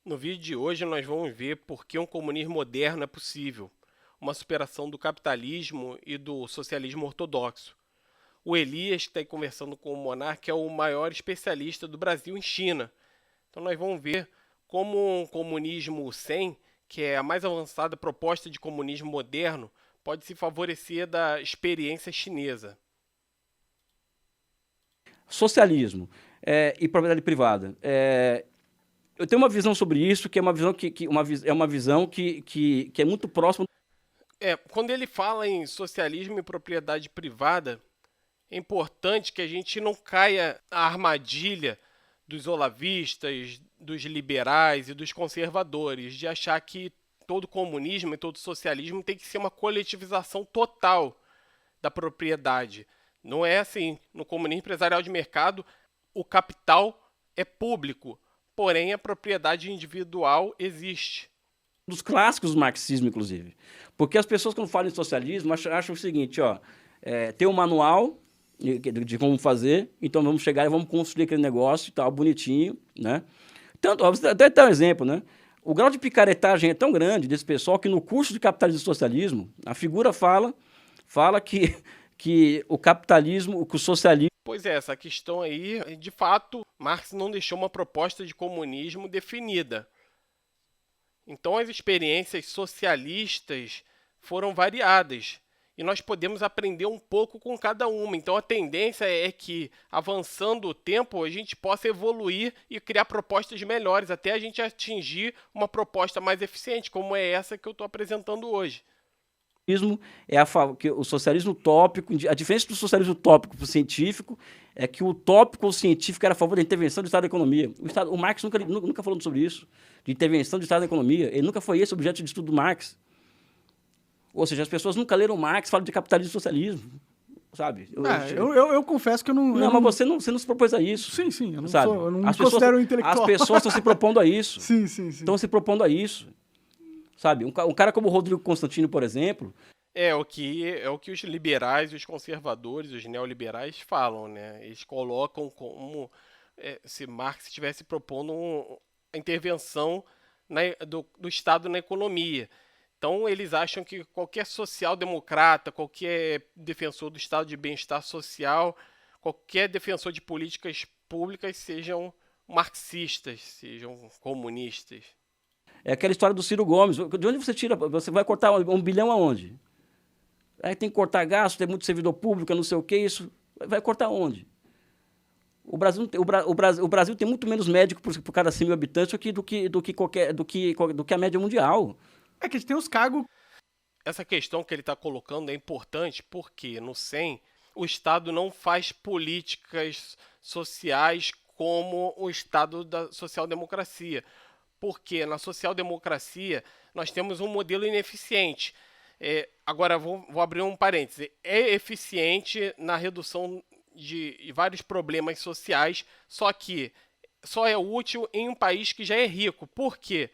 No vídeo de hoje nós vamos ver por que um comunismo moderno é possível, uma superação do capitalismo e do socialismo ortodoxo. O Elias, que está aí conversando com o Monark, é o maior especialista do Brasil em China. Então nós vamos ver como um comunismo sem, que é a mais avançada proposta de comunismo moderno, pode se favorecer da experiência chinesa. Socialismo e propriedade privada. Eu tenho uma visão sobre isso que é uma visão é uma visão que é muito próxima. Quando ele fala em socialismo e propriedade privada, é importante que a gente não caia na armadilha dos olavistas, dos liberais e dos conservadores, de achar que todo comunismo e todo socialismo tem que ser uma coletivização total da propriedade. Não é assim. No comunismo empresarial de mercado, o capital é público, porém a propriedade individual existe. Dos clássicos do marxismo, inclusive. Porque as pessoas, quando falam em socialismo, acham o seguinte, ó, tem um manual de como fazer, então vamos chegar e vamos construir aquele negócio e tal, bonitinho, né? Tanto, ó, vou até dar um exemplo, né? O grau de picaretagem é tão grande desse pessoal que no curso de capitalismo e socialismo, a figura fala que o capitalismo, que o socialismo. Pois é, essa questão aí, de fato, Marx não deixou uma proposta de comunismo definida. Então, as experiências socialistas foram variadas e nós podemos aprender um pouco com cada uma. Então, a tendência é que, avançando o tempo, a gente possa evoluir e criar propostas melhores, até a gente atingir uma proposta mais eficiente, como é essa que eu estou apresentando hoje. Que o socialismo utópico, a diferença do socialismo utópico para o científico é que o utópico ou científico era a favor da intervenção do Estado da economia. O Marx nunca falou sobre isso, de intervenção do Estado da economia. Ele nunca foi esse o objeto de estudo do Marx. Ou seja, as pessoas nunca leram Marx, falam de capitalismo e socialismo, sabe? Eu confesso que eu não... Não, mas você não se propôs a isso. Sim, sim, eu não, sabe? eu não as me considero pessoas, intelectual. As pessoas estão se propondo a isso. Sim, sim, sim. Estão se propondo a isso. Sabe? Um cara como o Rodrigo Constantino, por exemplo. É o que os liberais, os conservadores, os neoliberais falam, né? Eles colocam como se Marx estivesse propondo a intervenção do Estado na economia. Então, eles acham que qualquer social-democrata, qualquer defensor do estado de bem-estar social, qualquer defensor de políticas públicas sejam marxistas, sejam comunistas. É aquela história do Ciro Gomes. De onde você tira? Você vai cortar 1 bilhão aonde? Aí tem que cortar gasto, tem muito servidor público, não sei o que, isso. Vai cortar onde? O Brasil tem muito menos médico por cada 100 mil habitantes do que a média mundial. É que a gente tem os cargos. Essa questão que ele está colocando é importante porque no SEM o Estado não faz políticas sociais como o Estado da social-democracia. Porque na social-democracia nós temos um modelo ineficiente. Agora, vou abrir um parêntese. É eficiente na redução de vários problemas sociais, só que só é útil em um país que já é rico. Por quê?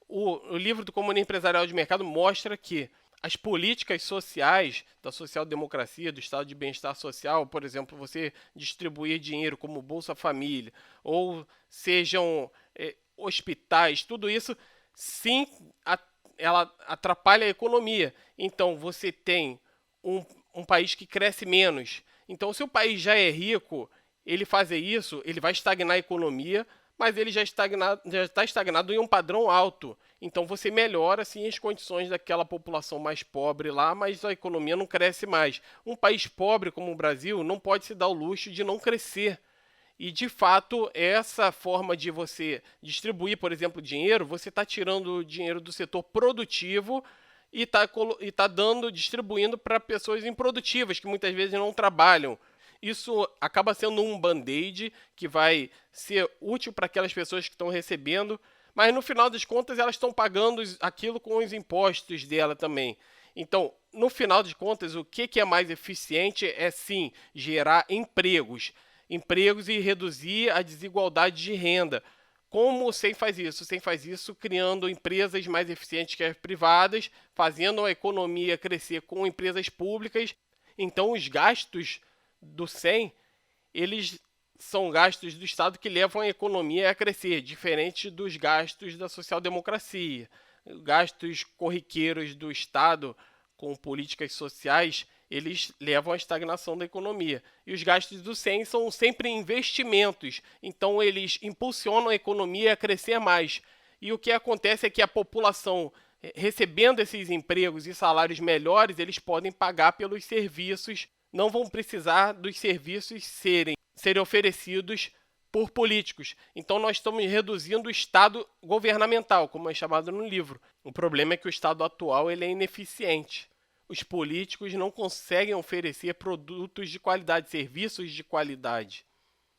O livro do Comunismo Empresarial de Mercado mostra que as políticas sociais da social-democracia, do estado de bem-estar social, por exemplo, você distribuir dinheiro como Bolsa Família, ou sejam hospitais, tudo isso, sim, ela atrapalha a economia. Então, você tem um país que cresce menos. Então, se o país já é rico, ele fazer isso, ele vai estagnar a economia, mas ele já está estagnado em um padrão alto. Então você melhora assim as condições daquela população mais pobre lá, mas a economia não cresce mais. Um país pobre como o Brasil não pode se dar o luxo de não crescer. E de fato, essa forma de você distribuir, por exemplo, dinheiro, você está tirando o dinheiro do setor produtivo e está distribuindo para pessoas improdutivas que muitas vezes não trabalham. Isso acaba sendo um band-aid que vai ser útil para aquelas pessoas que estão recebendo, mas no final das contas elas estão pagando aquilo com os impostos dela também. Então, no final das contas, o que é mais eficiente é sim gerar empregos e reduzir a desigualdade de renda. Como o SEM faz isso? O SEM faz isso criando empresas mais eficientes que as privadas, fazendo a economia crescer com empresas públicas. Então, os gastos do SEM, eles são gastos do Estado que levam a economia a crescer, diferente dos gastos da social-democracia. Gastos corriqueiros do Estado com políticas sociais, eles levam à estagnação da economia. E os gastos do SEM são sempre investimentos, então eles impulsionam a economia a crescer mais. E o que acontece é que a população, recebendo esses empregos e salários melhores, eles podem pagar pelos serviços, não vão precisar dos serviços serem oferecidos por políticos. Então nós estamos reduzindo o Estado governamental, como é chamado no livro. O problema é que o Estado atual ele é ineficiente. Os políticos não conseguem oferecer produtos de qualidade, serviços de qualidade.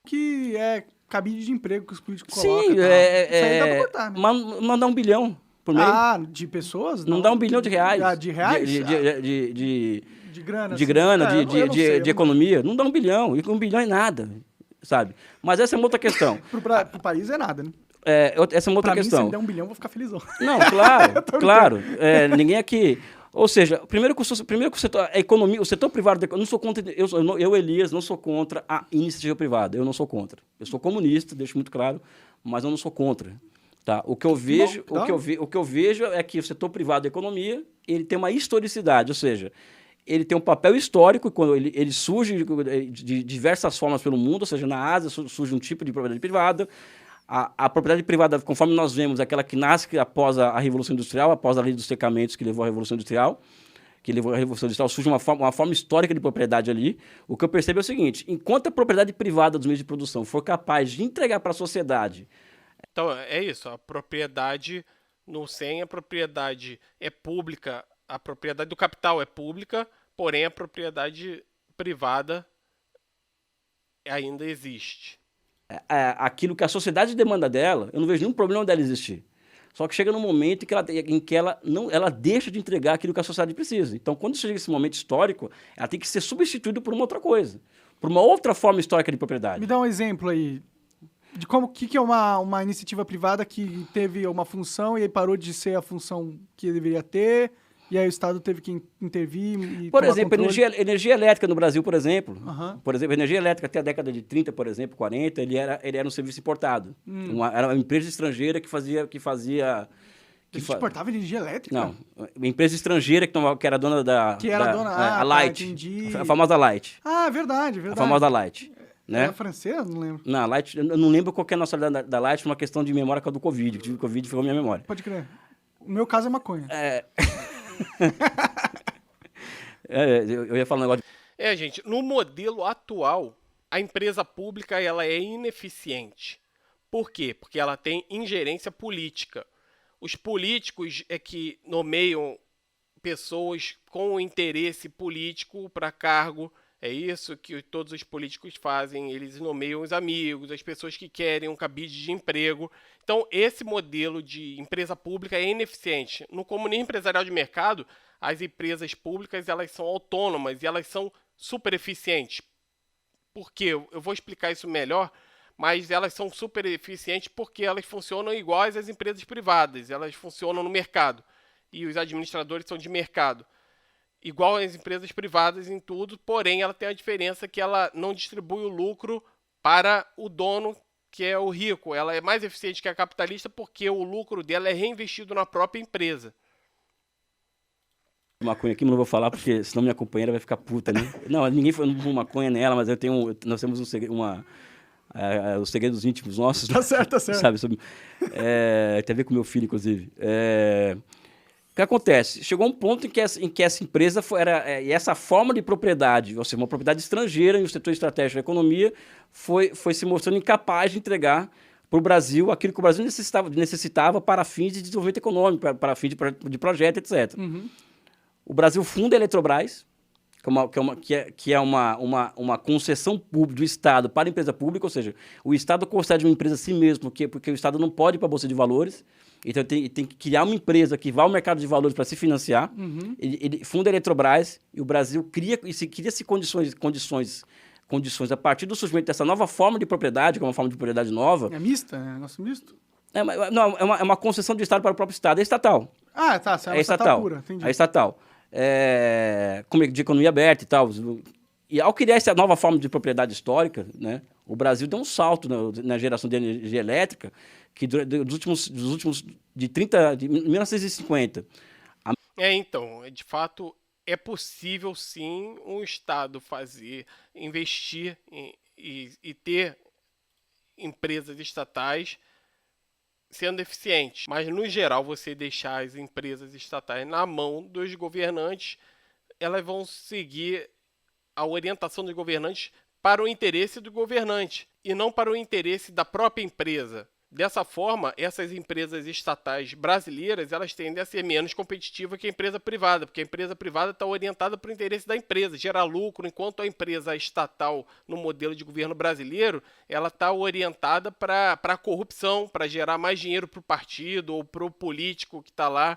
Que é cabide de emprego que os políticos Sim, colocam. Isso aí dá pra cortar, né? Mandar 1 bilhão por mês. De pessoas? Não dá 1 bilhão de reais. De reais? De grana. De assim. grana, Eu não sei, de economia. Não dá 1 bilhão. E 1 bilhão é nada, sabe? Mas essa é uma outra questão. Pro país é nada, né? Essa é uma outra Pra questão. mim, se me der 1 bilhão, eu vou ficar felizão. Não, claro, claro. Ninguém aqui... Ou seja, primeiro que o setor, a economia, o setor privado, eu não sou contra, eu, Elias, não sou contra a iniciativa privada. Eu não sou contra. Eu sou comunista, deixo muito claro, mas eu não sou contra. Tá? O que eu vejo, o que eu vejo é que o setor privado da economia, ele tem uma historicidade, ou seja, ele tem um papel histórico quando ele surge de diversas formas pelo mundo, ou seja, na Ásia surge um tipo de propriedade privada. A propriedade privada, conforme nós vemos, é aquela que nasce após a Revolução Industrial, após a lei dos cercamentos que levou à Revolução Industrial, surge uma forma histórica de propriedade ali. O que eu percebo é o seguinte, enquanto a propriedade privada dos meios de produção for capaz de entregar para a sociedade... Então, é isso, a propriedade no SEM, a propriedade é pública, a propriedade do capital é pública, porém a propriedade privada ainda existe. Aquilo que a sociedade demanda dela, eu não vejo nenhum problema dela existir. Só que chega num momento em que ela deixa de entregar aquilo que a sociedade precisa. Então, quando chega esse momento histórico, ela tem que ser substituída por uma outra coisa, por uma outra forma histórica de propriedade. Me dá um exemplo aí de que é uma iniciativa privada que teve uma função e aí parou de ser a função que deveria ter, e aí o Estado teve que intervir e por exemplo, energia elétrica no Brasil, por exemplo. Uhum. Por exemplo, energia elétrica até a década de 30, por exemplo, 40, ele era um serviço importado. Era uma empresa estrangeira que fazia exportava energia elétrica? Não, uma empresa estrangeira que era dona da... Que era dona... a Light. Entendi. A famosa Light. Verdade. A famosa Light. Né? Era francesa? Não lembro. Não, a Light, eu não lembro qual que é a nacionalidade da Light, por uma questão de memória com a do Covid. Eu tive Covid e ficou minha memória. Pode crer. No meu caso é maconha. Eu ia falar um negócio... Gente, no modelo atual, a empresa pública ela é ineficiente. Por quê? Porque ela tem ingerência política. Os políticos é que nomeiam pessoas com interesse político para cargo. É isso que todos os políticos fazem. Eles nomeiam os amigos, as pessoas que querem um cabide de emprego. Então, esse modelo de empresa pública é ineficiente. No comunismo empresarial de mercado, as empresas públicas elas são autônomas e elas são super eficientes. Por quê? Eu vou explicar isso melhor, mas elas são super eficientes porque elas funcionam iguais às empresas privadas. Elas funcionam no mercado e os administradores são de mercado. Igual às empresas privadas em tudo, porém ela tem a diferença que ela não distribui o lucro para o dono, que é o rico. Ela é mais eficiente que a capitalista porque o lucro dela é reinvestido na própria empresa. Maconha aqui, mas não vou falar porque senão minha companheira vai ficar puta, né? Não, ninguém foi maconha nela, mas nós temos os segredos íntimos nossos. Tá certo. Sabe, tem a ver com meu filho, inclusive. O que acontece? Chegou um ponto em que essa empresa e essa forma de propriedade, ou seja, uma propriedade estrangeira em um setor estratégico da economia, foi se mostrando incapaz de entregar para o Brasil aquilo que o Brasil necessitava para fins de desenvolvimento econômico, para fins de projeto, etc. Uhum. O Brasil funda a Eletrobras, que é uma concessão pública do Estado para a empresa pública, ou seja, o Estado concede uma empresa a si mesmo, porque o Estado não pode ir para a Bolsa de Valores, então tem que criar uma empresa que vá ao mercado de valores para se financiar. Uhum. Ele funda a Eletrobras e o Brasil cria-se condições a partir do surgimento dessa nova forma de propriedade, que é uma forma de propriedade nova. É mista? É negócio misto? É uma concessão do Estado para o próprio Estado. É estatal. Ah, tá. É estatal pura, entendi. É estatal. De economia aberta e tal. E ao criar essa nova forma de propriedade histórica, né, O Brasil deu um salto na geração de energia elétrica que dos últimos de 1950. Então, de fato, é possível sim um Estado investir e ter empresas estatais sendo eficientes. Mas, no geral, você deixar as empresas estatais na mão dos governantes, elas vão seguir a orientação dos governantes para o interesse do governante e não para o interesse da própria empresa. Dessa forma, essas empresas estatais brasileiras, elas tendem a ser menos competitivas que a empresa privada, porque a empresa privada está orientada para o interesse da empresa, gerar lucro, enquanto a empresa estatal, no modelo de governo brasileiro, ela está orientada para a corrupção, para gerar mais dinheiro para o partido ou para o político que está lá,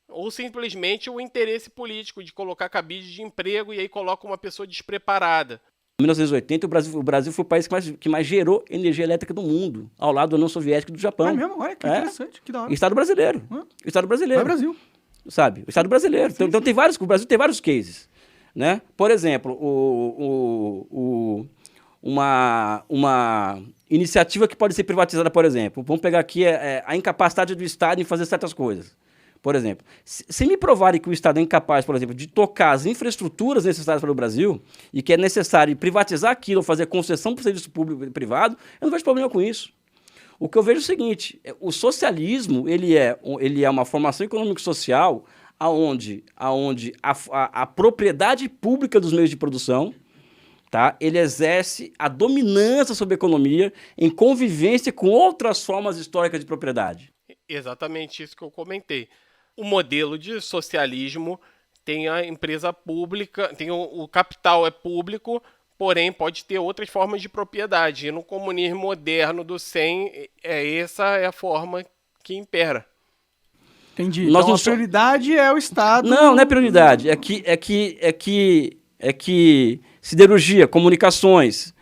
ou simplesmente o interesse político de colocar cabide de emprego e aí coloca uma pessoa despreparada. Em 1980, o Brasil foi o país que mais gerou energia elétrica do mundo, ao lado da União Soviética e do Japão. É mesmo? Olha que interessante, que da hora. Estado brasileiro. Estado brasileiro. É Brasil. Sabe? O Estado brasileiro. Sim, então o Brasil tem vários cases. Né? Por exemplo, uma iniciativa que pode ser privatizada, por exemplo. Vamos pegar aqui a incapacidade do Estado em fazer certas coisas. Por exemplo, se me provarem que o Estado é incapaz, por exemplo, de tocar as infraestruturas necessárias para o Brasil e que é necessário privatizar aquilo ou fazer concessão para o serviço público e privado, eu não vejo problema com isso. O que eu vejo é o seguinte, o socialismo ele é uma formação econômico-social onde a propriedade pública dos meios de produção, tá, ele exerce a dominância sobre a economia em convivência com outras formas históricas de propriedade. Exatamente isso que eu comentei. O modelo de socialismo tem a empresa pública, tem o capital é público, porém pode ter outras formas de propriedade. E no comunismo moderno do 100, essa é a forma que impera. Entendi. Então a prioridade é o Estado. Não é prioridade. É que siderurgia, comunicações,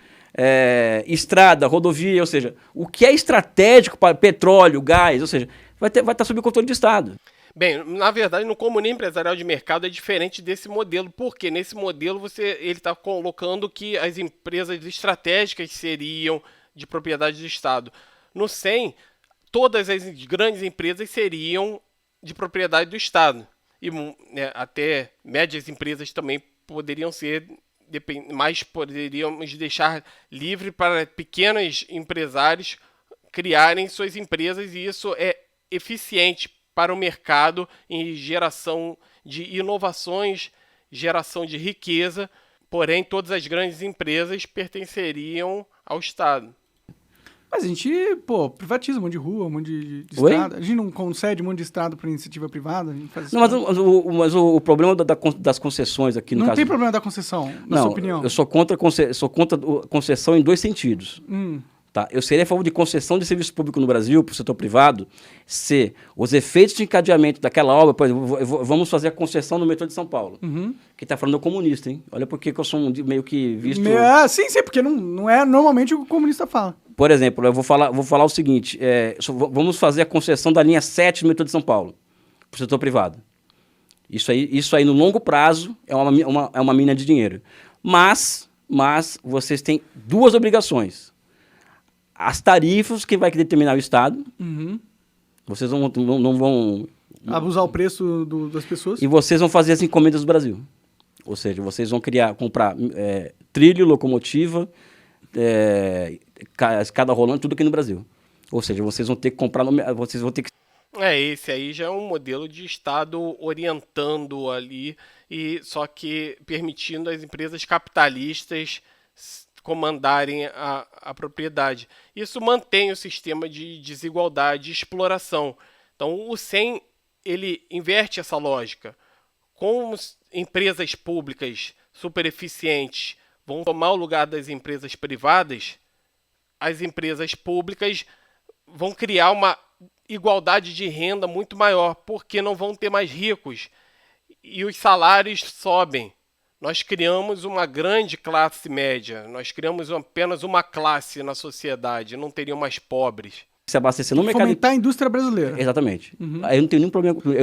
estrada, rodovia, ou seja, o que é estratégico para petróleo, gás, ou seja, vai estar sob o controle do Estado. Bem, na verdade, no comunismo empresarial de mercado é diferente desse modelo, porque nesse modelo ele está colocando que as empresas estratégicas seriam de propriedade do Estado. No 100, todas as grandes empresas seriam de propriedade do Estado. E até médias empresas também poderiam ser, mas poderíamos deixar livre para pequenos empresários criarem suas empresas, e isso é eficiente para o mercado em geração de inovações, geração de riqueza, porém todas as grandes empresas pertenceriam ao Estado. Mas a gente, privatiza um monte de rua, um monte de estrada. A gente não concede um monte de estrada para iniciativa privada? A gente faz não, mas o problema das concessões aqui no caso... Não tem problema da concessão, na sua opinião? Eu sou contra concessão em dois sentidos. Tá? Eu seria a favor de concessão de serviço público no Brasil para o setor privado se os efeitos de encadeamento daquela obra, por exemplo, vamos fazer a concessão no metrô de São Paulo. Que está falando do comunista, hein? Olha porque eu sou meio que visto... Sim, porque não é normalmente o que o comunista fala. Por exemplo, eu vou falar o seguinte, vamos fazer a concessão da linha 7 do metrô de São Paulo para o setor privado. Isso aí, no longo prazo, é uma mina de dinheiro. Mas vocês têm duas obrigações. As tarifas, quem vai determinar o Estado. Vocês não vão... abusar o preço das pessoas. E vocês vão fazer as encomendas do Brasil. Ou seja, vocês vão comprar trilho, locomotiva, escada rolante, tudo aqui no Brasil. Ou seja, vocês vão ter que comprar... Vocês vão ter que... Esse aí já é um modelo de Estado orientando ali, só que permitindo as empresas capitalistas comandarem a propriedade. Isso mantém o sistema de desigualdade e exploração. Então, o 100, ele inverte essa lógica. Como empresas públicas super eficientes vão tomar o lugar das empresas privadas, as empresas públicas vão criar uma igualdade de renda muito maior, porque não vão ter mais ricos e os salários sobem. Nós criamos uma grande classe média, nós criamos apenas uma classe na sociedade, não teriam mais pobres. Se abastecer no mercado... Fomentar a indústria brasileira. Exatamente. Aí eu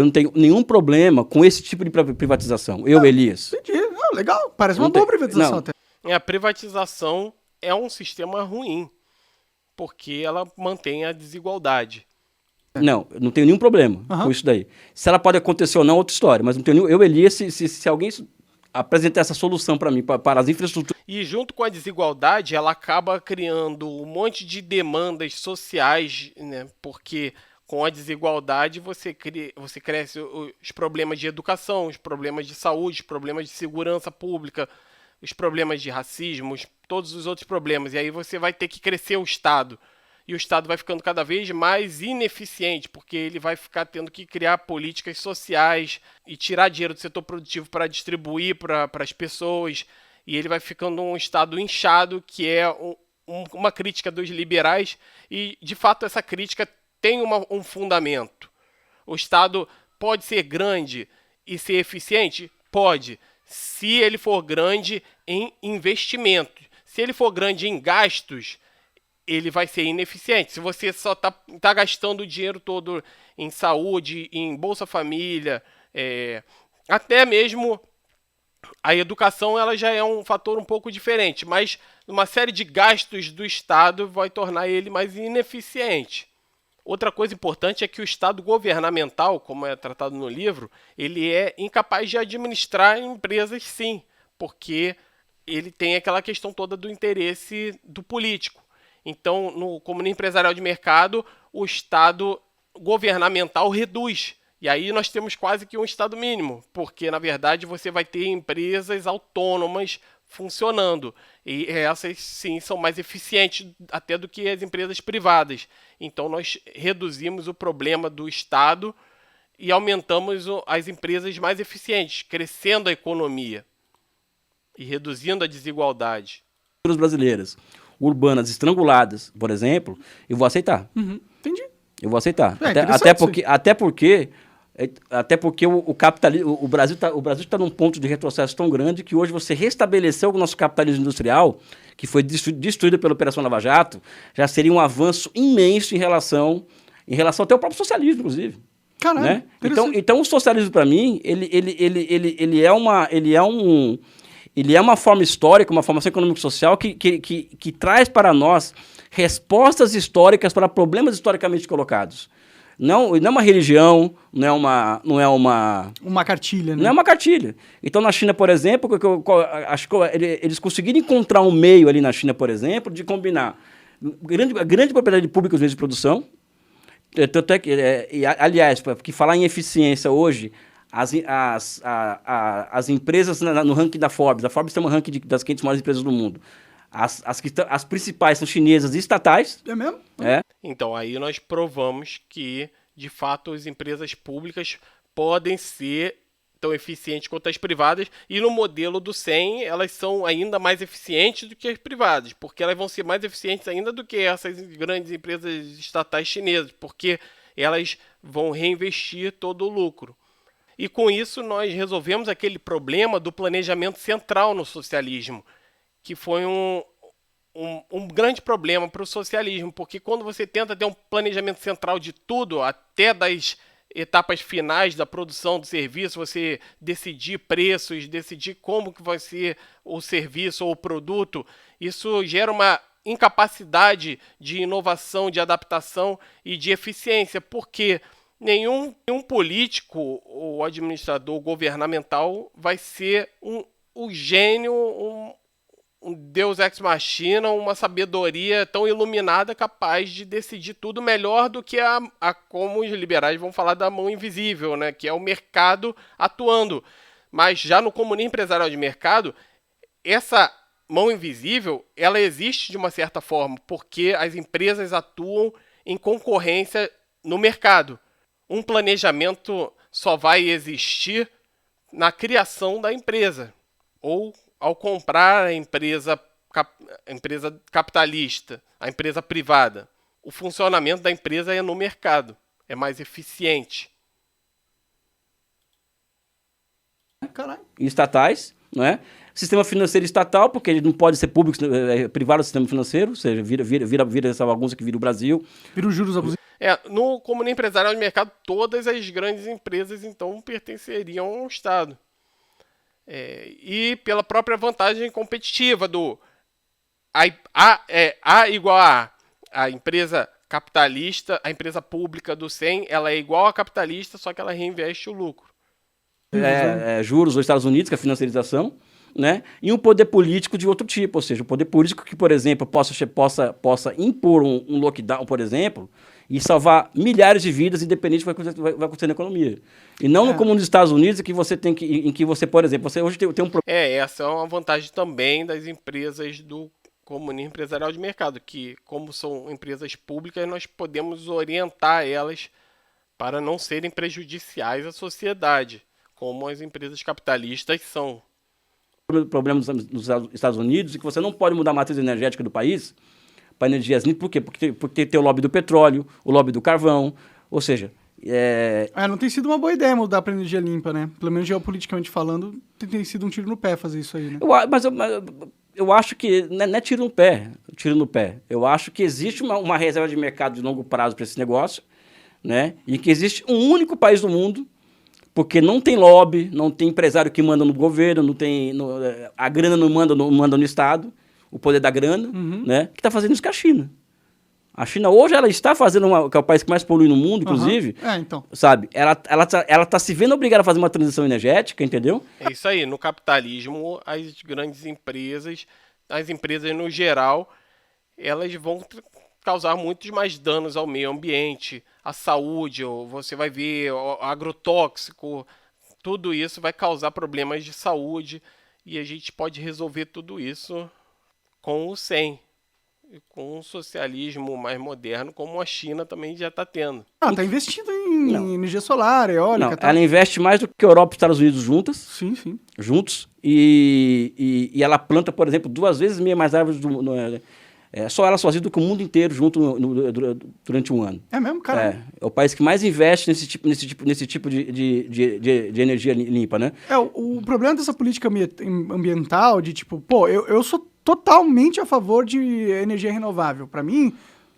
não tenho nenhum problema com esse tipo de privatização. Elias. Entendi. Legal, parece uma boa privatização até. A privatização é um sistema ruim, porque ela mantém a desigualdade. Não, eu não tenho nenhum problema com isso daí. Se ela pode acontecer ou não, é outra história. Mas não tenho nenhum, eu, Elias, se alguém apresentar essa solução para mim, para as infraestruturas. E junto com a desigualdade, ela acaba criando um monte de demandas sociais, né? Porque com a desigualdade você cresce os problemas de educação, os problemas de saúde, os problemas de segurança pública, os problemas de racismo, todos os outros problemas. E aí você vai ter que crescer o Estado. E o Estado vai ficando cada vez mais ineficiente, porque ele vai ficar tendo que criar políticas sociais e tirar dinheiro do setor produtivo para distribuir para as pessoas. E ele vai ficando um Estado inchado, que é uma crítica dos liberais. E, de fato, essa crítica tem um fundamento. O Estado pode ser grande e ser eficiente? Pode, se ele for grande em investimento. Se ele for grande em gastos, ele vai ser ineficiente. Se você só tá gastando o dinheiro todo em saúde, em Bolsa Família, até mesmo a educação, ela já é um fator um pouco diferente, mas uma série de gastos do Estado vai tornar ele mais ineficiente. Outra coisa importante é que o Estado governamental, como é tratado no livro, ele é incapaz de administrar empresas, sim, porque ele tem aquela questão toda do interesse do político. Então, no Comunismo Empresarial de Mercado, o Estado governamental reduz. E aí nós temos quase que um Estado mínimo, porque, na verdade, você vai ter empresas autônomas funcionando. E essas, sim, são mais eficientes até do que as empresas privadas. Então, nós reduzimos o problema do Estado e aumentamos as empresas mais eficientes, crescendo a economia e reduzindo a desigualdade. Brasileiras urbanas estranguladas, por exemplo, eu vou aceitar. Entendi. Eu vou aceitar. É, Até porque o capitalismo, o Brasil está num ponto de retrocesso tão grande que hoje você restabelecer o nosso capitalismo industrial, que foi destruído pela Operação Lava Jato, já seria um avanço imenso em relação até ao próprio socialismo, inclusive. Caralho, né? Então o socialismo, para mim, ele é uma forma histórica, uma formação econômico-social que traz para nós respostas históricas para problemas historicamente colocados. Não é uma religião, não é uma cartilha, né? Não é uma cartilha. Então, na China, por exemplo, acho que eles conseguiram encontrar um meio ali na China, por exemplo, de combinar grande propriedade pública os meios de produção. Tanto é que, aliás, porque falar em eficiência hoje, as empresas no ranking da Forbes, a Forbes tem um ranking das 500 maiores empresas do mundo. As principais são chinesas e estatais. É mesmo? É. Então, aí nós provamos que, de fato, as empresas públicas podem ser tão eficientes quanto as privadas, e no modelo do 100 elas são ainda mais eficientes do que as privadas, porque elas vão ser mais eficientes ainda do que essas grandes empresas estatais chinesas, porque elas vão reinvestir todo o lucro. E com isso nós resolvemos aquele problema do planejamento central no socialismo, que foi um grande problema para o socialismo, porque quando você tenta ter um planejamento central de tudo, até das etapas finais da produção do serviço, você decidir preços, decidir como que vai ser o serviço ou o produto, isso gera uma incapacidade de inovação, de adaptação e de eficiência, porque nenhum político ou administrador governamental vai ser um gênio, um Deus ex machina, uma sabedoria tão iluminada capaz de decidir tudo melhor do que como os liberais vão falar da mão invisível, né? Que é o mercado atuando. Mas já no comunismo empresarial de mercado, essa mão invisível, ela existe de uma certa forma, porque as empresas atuam em concorrência no mercado. Um planejamento só vai existir na criação da empresa, ou ao comprar a empresa capitalista, a empresa privada. O funcionamento da empresa é no mercado, é mais eficiente. Caralho. Estatais, não é? Sistema financeiro estatal, porque ele não pode ser público, privado o sistema financeiro, ou seja, vira essa bagunça que vira o Brasil. Vira os juros abusivos. No comunismo empresarial de mercado, todas as grandes empresas, então, pertenceriam ao Estado. E pela própria vantagem competitiva do A igual a empresa capitalista, a empresa pública do SEM, ela é igual a capitalista, só que ela reinveste o lucro. Juros dos Estados Unidos, que é a financiarização, né? E um poder político de outro tipo, ou seja, o poder político que, por exemplo, possa impor um lockdown, por exemplo, e salvar milhares de vidas, independente do que vai acontecer na economia. E não como nos Estados Unidos, em que você, por exemplo, você hoje tem um problema. Essa é uma vantagem também das empresas do comunismo empresarial de mercado, que, como são empresas públicas, nós podemos orientar elas para não serem prejudiciais à sociedade, como as empresas capitalistas são. Problema nos Estados Unidos e que você não pode mudar a matriz energética do país para energias limpas. Por quê? Porque tem o lobby do petróleo, o lobby do carvão, ou seja... não tem sido uma boa ideia mudar para energia limpa, né? Pelo menos geopoliticamente falando, tem sido um tiro no pé fazer isso aí, né? Mas eu acho que não é tiro no pé. Eu acho que existe uma reserva de mercado de longo prazo para esse negócio, né? E que existe um único país do mundo, porque não tem lobby, não tem empresário que manda no governo, a grana não manda no Estado, o poder da grana, né? Que está fazendo isso com a China. A China hoje ela está fazendo, que é o país que mais polui no mundo, inclusive, então. sabe? Ela tá se vendo obrigada a fazer uma transição energética, entendeu? É isso aí. No capitalismo, as grandes empresas, as empresas no geral, elas vão causar muitos mais danos ao meio ambiente, à saúde, você vai ver agrotóxico, tudo isso vai causar problemas de saúde e a gente pode resolver tudo isso com o SEM, com um socialismo mais moderno, como a China também já está tendo. Tá investindo em energia solar, eólica. Não, ela investe mais do que a Europa e os Estados Unidos juntas. Sim. Juntos. E ela planta, por exemplo, 2 vezes mais árvores só ela sozinha do que o mundo inteiro junto durante um ano. É mesmo, cara? É o país que mais investe nesse tipo de energia limpa, né? O problema dessa política ambiental, de tipo, eu sou totalmente a favor de energia renovável. Para mim,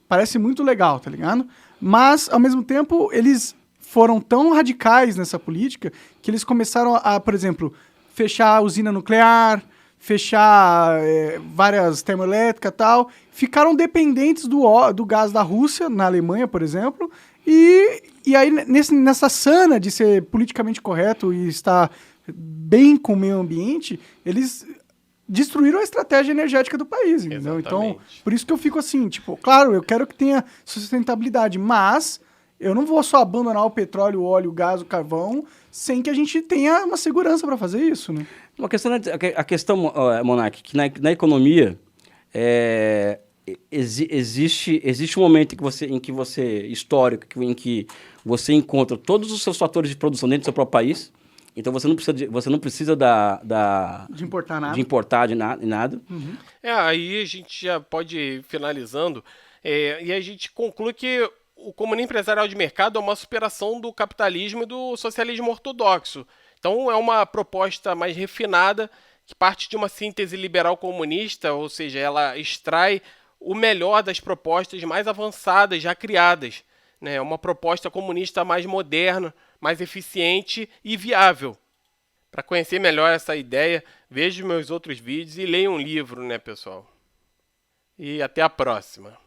parece muito legal, tá ligado? Mas, ao mesmo tempo, eles foram tão radicais nessa política que eles começaram a, por exemplo, fechar a usina nuclear, fechar várias termoelétricas e tal, ficaram dependentes do gás da Rússia, na Alemanha, por exemplo, e aí nessa sana de ser politicamente correto e estar bem com o meio ambiente, eles destruíram a estratégia energética do país, entendeu? Então, por isso que eu fico assim, tipo, claro, eu quero que tenha sustentabilidade, mas eu não vou só abandonar o petróleo, o óleo, o gás, o carvão, sem que a gente tenha uma segurança para fazer isso, né? A questão, Monark, que na economia existe um momento em que você histórico, em que você encontra todos os seus fatores de produção dentro do seu próprio país. Então você não precisa de importar nada. De nada. Uhum. Aí a gente já pode ir finalizando e a gente conclui que o comunismo empresarial de mercado é uma superação do capitalismo e do socialismo ortodoxo. Então é uma proposta mais refinada que parte de uma síntese liberal comunista, ou seja, ela extrai o melhor das propostas mais avançadas já criadas. É uma proposta comunista mais moderna, mais eficiente e viável. Para conhecer melhor essa ideia, veja meus outros vídeos e leia um livro, né, pessoal? E até a próxima.